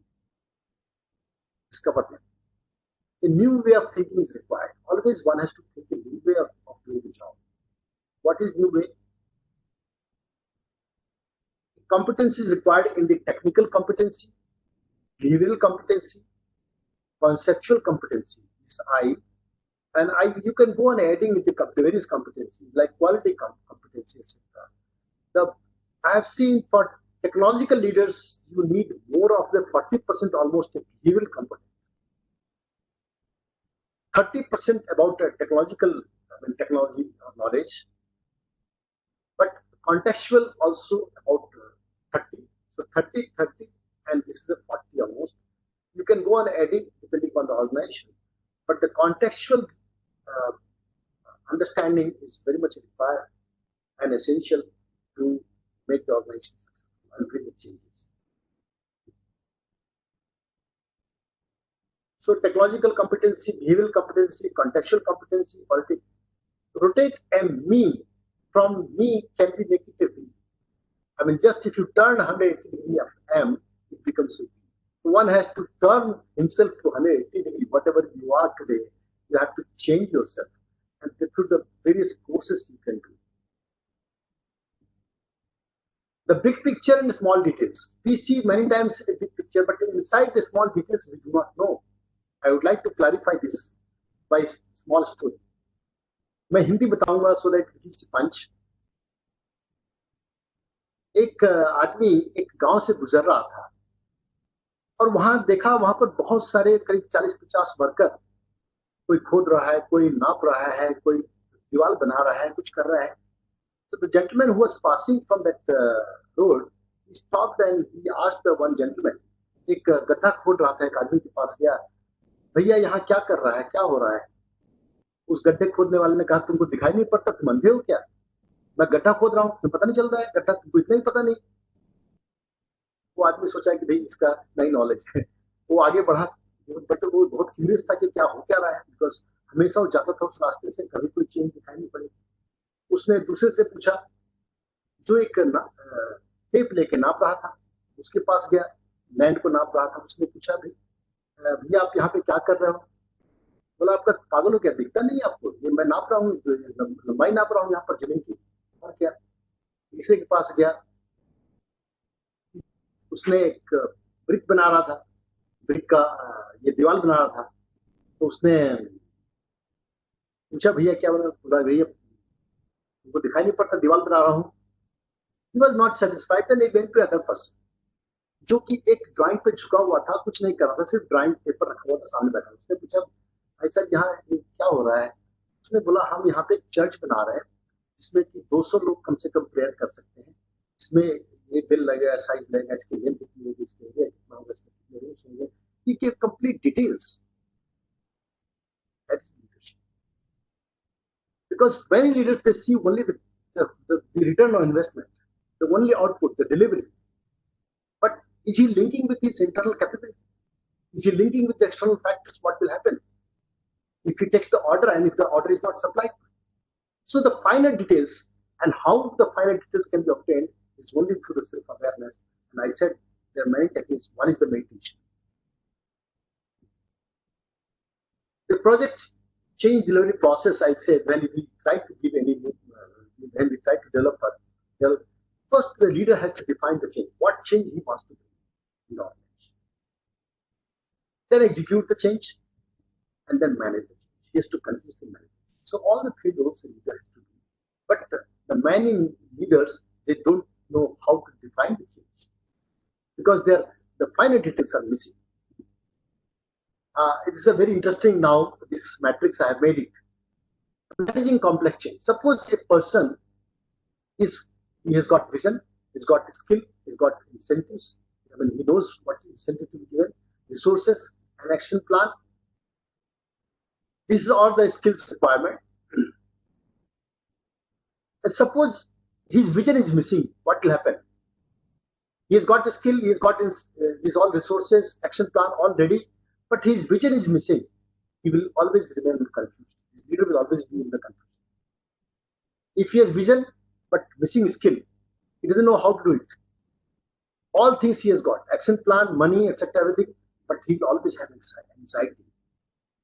discover them. A new way of thinking is required. Always one has to think a new way of doing the job. What is new way? Competency is required in the technical competency, behavioral competency, conceptual competency is I, and you can go on adding the various competencies like quality competency, etc. I have seen for technological leaders, you need more of the 40% almost behavioral competence. 30% about technological technology knowledge, but contextual also about 30. So 30, and this is a 40 almost. You can go on adding depending on the organization, but the contextual understanding is very much required and essential to make the organization successful and bring the changes. So technological competency, behavioral competency, contextual competency, politics. Rotate me from me can be negatively. I mean, just if you turn 180 degree of M, it becomes a B. So one has to turn himself to 180 degree, whatever you are today, you have to change yourself. And through the various courses you can do. The big picture and the small details. We see many times a big picture, but inside the small details we do not know. I would like to clarify this by a small story. मैं हिंदी बताऊंगा so that it is punch. एक आदमी एक गांव से गुजर रहा था और वहां देखा, वहां पर बहुत सारे करीब 40-50 वर्कर, कोई खोद रहा है, कोई नाप रहा है, कोई दीवार बना रहा है, कुछ कर रहा है. So the gentleman who was passing from that road, he stopped and he asked the one gentleman, एक गड्ढा खोद रहा था, एक आदमी के पास गया, भैया यहाँ क्या कर रहा है, क्या हो रहा है? उस गड्ढे खोदने वाले ने कहा, तुमको दिखाई नहीं पड़ता, तुम अंधे हो क्या? मैं गड्ढा खोद रहा हूँ, तुम्हें पता नहीं चल रहा है गड्ढा, तुमको इतना ही पता नहीं. वो आदमी सोचा कि भाई इसका नई नॉलेज है. वो आगे बढ़ा, बट वो बहुत क्यूरियस था कि क्या हो क्या रहा है, बिकॉज हमेशा वो जाता था उस रास्ते से, कभी कोई चेंज दिखाई नहीं पड़ी. उसने दूसरे से पूछा, जो एक टेप लेके नाप रहा था, उसके पास गया, लैंड को नाप रहा था. उसने पूछा, भैया आप यहाँ पे क्या कर रहे हो? बोला, आपका पागल हो क्या, दिखता नहीं आपको? ये मैं नाप रहा हूँ, लंबाई नाप रहा हूँ यहाँ पर जमीन की. और क्या? तीसरे के पास गया, उसने एक ब्रिक बना रहा था, ब्रिक का ये दीवार बना रहा था. तो उसने पूछा, भैया क्या बना? बोला, भैया तुमको दिखाई नहीं पड़ता, दीवार बना रहा हूँ. He was not satisfied and he went to another person, जो कि एक ड्राइंग पे झुका हुआ था, कुछ नहीं कर रहा था, सिर्फ ड्राइंग पेपर रखा हुआ था सामने बैठा. उसने पूछा, भाई साहब यहाँ क्या हो रहा है? उसने बोला, हम यहाँ पे एक चर्च बना रहे हैं जिसमें कि 200 लोग कम से कम प्रेयर कर सकते हैं. इसमें ये बिल लगेगा, साइज लगेगा, इसके लिए कितनी होगी, इसके लिए कितना होगा, इसमें कितने रूम्स होंगे. He gave complete details. That's leadership. Because many leaders, they see only the return on investment, the only output, the delivery. But is he linking with his internal capability? Is he linking with the external factors? What will happen if he takes the order and if the order is not supplied? So the finer details and how the finer details can be obtained is only through the self-awareness. And I said there are many techniques. One is the meditation. The project change delivery process, I said, when we try to give any, when we try to develop first the leader has to define the change, what change he wants to do in the organization. Then execute the change and then manage the change. He has to continuously manage. So all the three roles a leader has to do. But the many leaders, they don't know how to define the change because the finer details are missing. It is a very interesting now, this matrix I have made it. Managing complex change. Suppose a person he has got vision, he's got skill, he's got incentives. I mean, he knows what incentive to be given, resources, an action plan. These are all the skills requirement. And suppose his vision is missing, what will happen? He has got the skill, he has got his all resources, action plan all ready, but his vision is missing. He will always remain confused. His leader will always be in the confusion. If he has vision but missing skill, he doesn't know how to do it. All things he has got, action plan, money, etc., everything, but he will always have anxiety.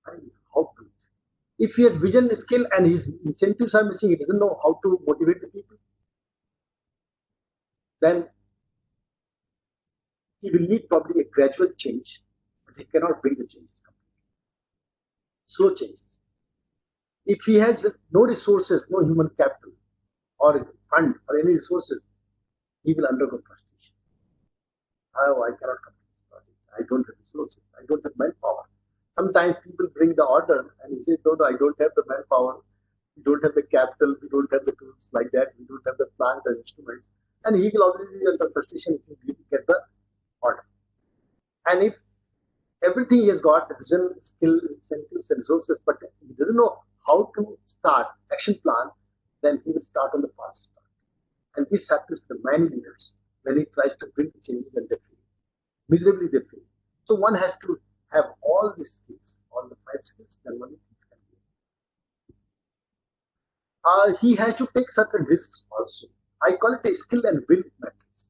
How to do it? If he has vision, skill, and his incentives are missing, he doesn't know how to motivate the people, then he will need probably a gradual change, but he cannot bring the changes completely. Slow changes. If he has no resources, no human capital, or fund, or any resources, he will undergo frustration. Oh, I cannot complete this project. I don't have resources. I don't have manpower. Sometimes people bring the order and he says, no, I don't have the manpower. We don't have the capital. We don't have the tools like that. We don't have the plans and instruments. And he will obviously be under frustration if he get the order. And if everything he has got, vision, skill, incentives, and resources, but he doesn't know how to start action plan, then he will start on the fast start. And this happens to many leaders when he tries to bring changes and they fail. Miserably they fail. So one has to have all these skills, all the 5 skills, then only things can be. He has to take certain risks also. I call it a skill and will matrix.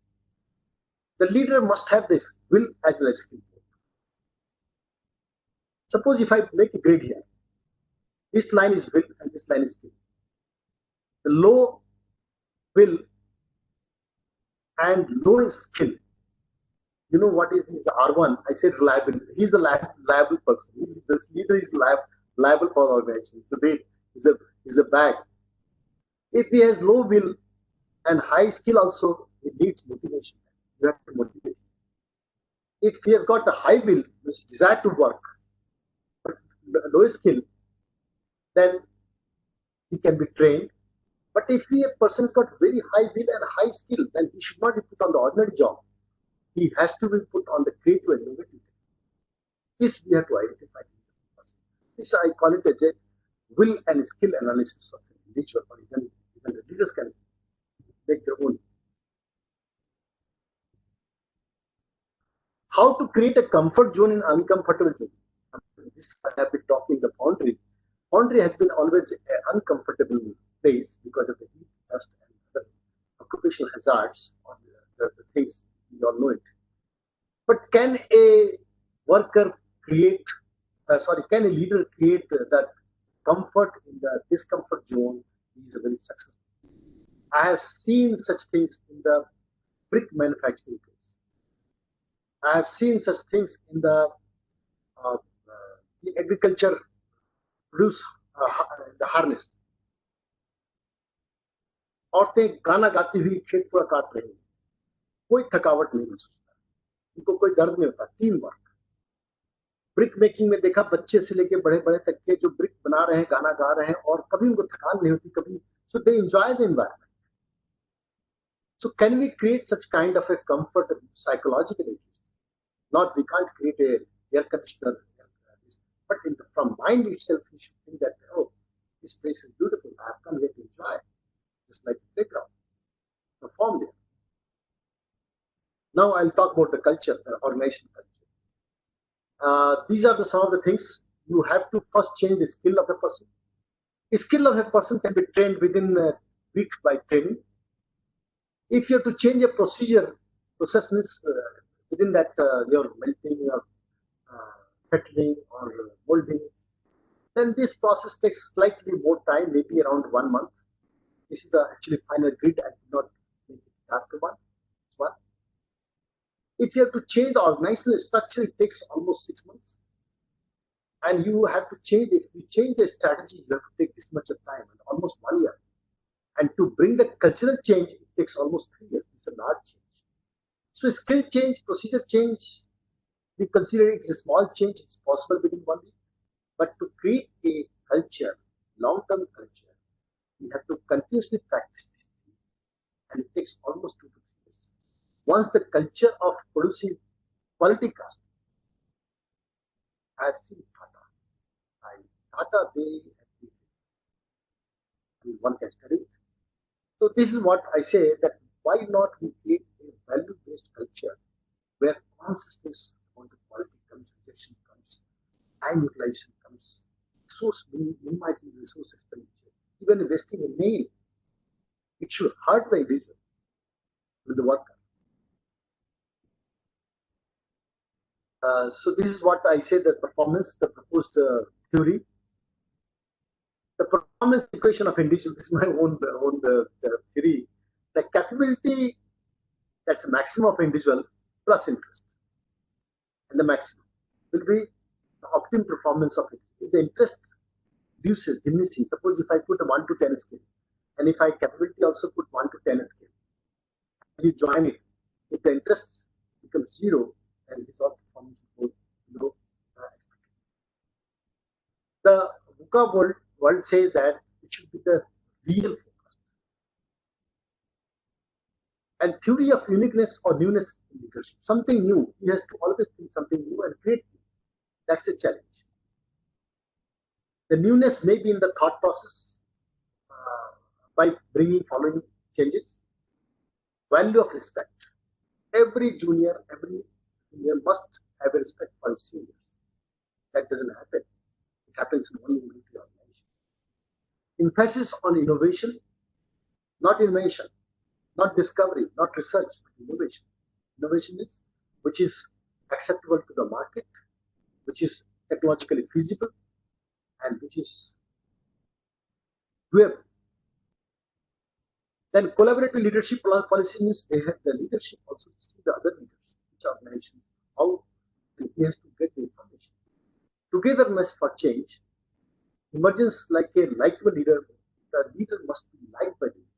The leader must have this will as well as skill. Suppose if I make a grade here, this line is will and this line is skill. The low will and low skill. You know what is this R1? I said reliable. He's a liable person. This leader is liable for the organization. It's a weight. He's a bag. If he has low will and high skill also, it needs motivation. You have to motivate him. If he has got a high will, which desire to work, but low skill, then he can be trained. But if a person has got very high will and high skill, then he should not be put on the ordinary job. He has to be put on the creative and innovative. This we have to identify. This I call it as a will and skill analysis of an individual, or even the leaders can make their own. How to create a comfort zone in uncomfortable zone. This I have been talking the boundary. Boundary has been always an uncomfortable place because of the heat, dust, and other occupational hazards, or the things you all know it. But can a worker create, can a leader create that comfort in the discomfort zone? He is a very successful. I have seen such things in the brick manufacturing place. I have seen such things in the agriculture produce the harness. औरतें गाना गाती हुई खेत पूरा काट रही हैं, कोई थकावट नहीं महसूस होता, उनको कोई दर्द नहीं होता. Team work. ब्रिक मेकिंग में देखा बच्चे से लेके बड़े बड़े तक के जो ब्रिक बना रहे हैं, गाना गा रहे हैं, और कभी उनको थकान नहीं होती, कभी. So they enjoy the environment. So can we create such kind of a comfort psychologically? Not we can't create a air conditioner, but from mind itself, we should think that, oh, this place is beautiful. I have come here to enjoy, just like the playground, perform there. Now I'll talk about the culture, the organization culture. These are some of the things. You have to first change the skill of a person. The skill of a person can be trained within a week by training. If you have to change a process means within that you're melting or fettering or molding, then this process takes slightly more time, maybe around 1 month. This is the actually final grid. I did not make it after one. If you have to change the organizational structure, it takes almost 6 months. And you have to change, if you change the strategy, you have to take this much of time, and almost 1 year. And to bring the cultural change, it takes almost 3 years. It's a large change. So skill change, procedure change, We consider it as a small change, it's possible within 1 week. But to create a culture, long-term culture, we have to continuously practice these things. And it takes almost 2 to 3 years. Once the culture of producing quality cast, I have seen Tata, one can study it. So this is what I say, that why not we create a value-based culture where consciousness on the quality comes, rejection comes, time utilization comes, resource minimizing resource expenditure, even investing in name. It should hurt the individual with the worker. So this is what I say, the performance, the proposed theory. The performance equation of individual, this is my own theory. The capability, that's the maximum of individual plus interest. And the maximum will be the optimum performance of it. If the interest reduces, diminishing, suppose if I put a 1 to 10 scale, and if I capability also put 1 to 10 scale, you join it. If the interest becomes 0, then this all performance will go below expected. The VUCA world says that it should be the real focus. And theory of uniqueness or newness in leadership, something new. He has to always think something new and create new. That's a challenge. The newness may be in the thought process by bringing following changes. Value of respect. Every junior must have a respect for his seniors. That doesn't happen. It happens in only military organization. Emphasis on innovation, not invention, not discovery, not research, but innovation. Innovation is which is acceptable to the market, which is technologically feasible, and which is doable. Then collaborative leadership policy means they have the leadership also to see the other leaders, which organizations, how he has to get the information. Togetherness for change. Emergence like a likable leader, the leader must be liked by the leader.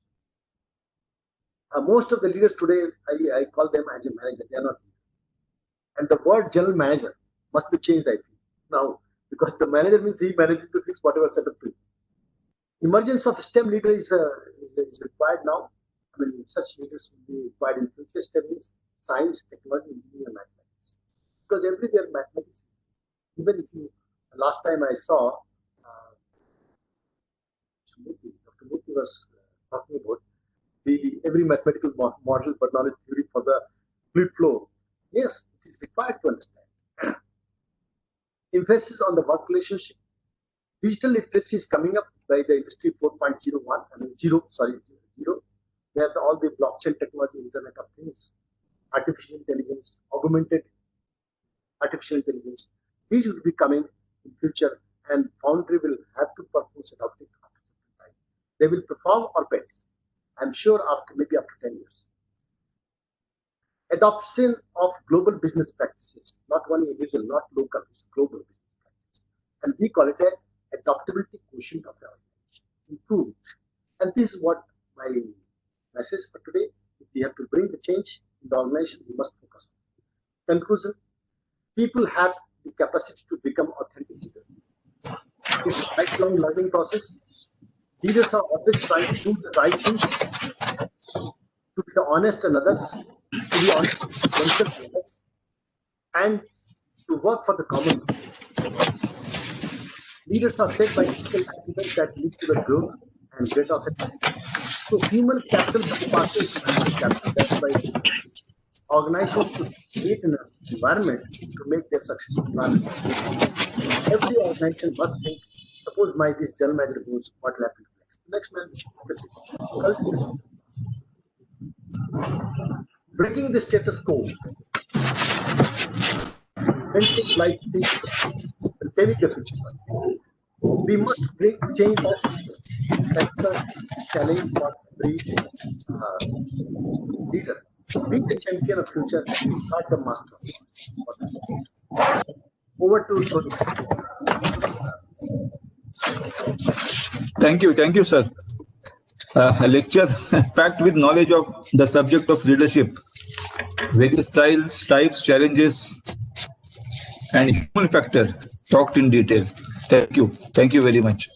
Most of the leaders today, I call them as a manager, they are not leaders. And the word general manager must be changed, I think, now, because the manager means he manages to fix whatever setup to. Emergence of STEM leader is required now. I mean, such leaders will be required in future. STEM means science, technology, engineering, and mathematics. Because everywhere mathematics, even if you, last time I saw, Dr. Murthy was talking about every mathematical model, but knowledge theory for the fluid flow. Yes, it is required to understand. Emphasis on the work relationship. Digital literacy is coming up by the industry 4.01, zero. They have all the blockchain technology, Internet of Things, artificial intelligence, augmented artificial intelligence. These will be coming in future, and Foundry will have to purpose adopt it after some time. They will perform or best, I'm sure, maybe after 10 years. Adoption of global business practices, not one individual, not local, it's global business practice. And we call it a adaptability quotient of the organization, improved. And this is what my message for today. If we have to bring the change in the organization, we must focus on. Conclusion, people have the capacity to become authentic leaders. It's a lifelong learning process. Leaders are always trying to do the right thing, to be honest and others, to be honest with themselves and others, and to work for the common good. Leaders are shaped by critical activities that lead to the growth and greater authenticity. So human capital passes capital. That's why organizations should create an environment to make their successful plan. Every organization must think, suppose this general manager goes, what will happen next? The next man should breaking the status quo. Authentic life will saving the future. We must bring change of that's the challenge for every leader. Be the champion of future, not the master. Over to Tony. Thank you, sir. A lecture packed with knowledge of the subject of leadership, various styles, types, challenges, and human factor talked in detail. Thank you. Thank you very much.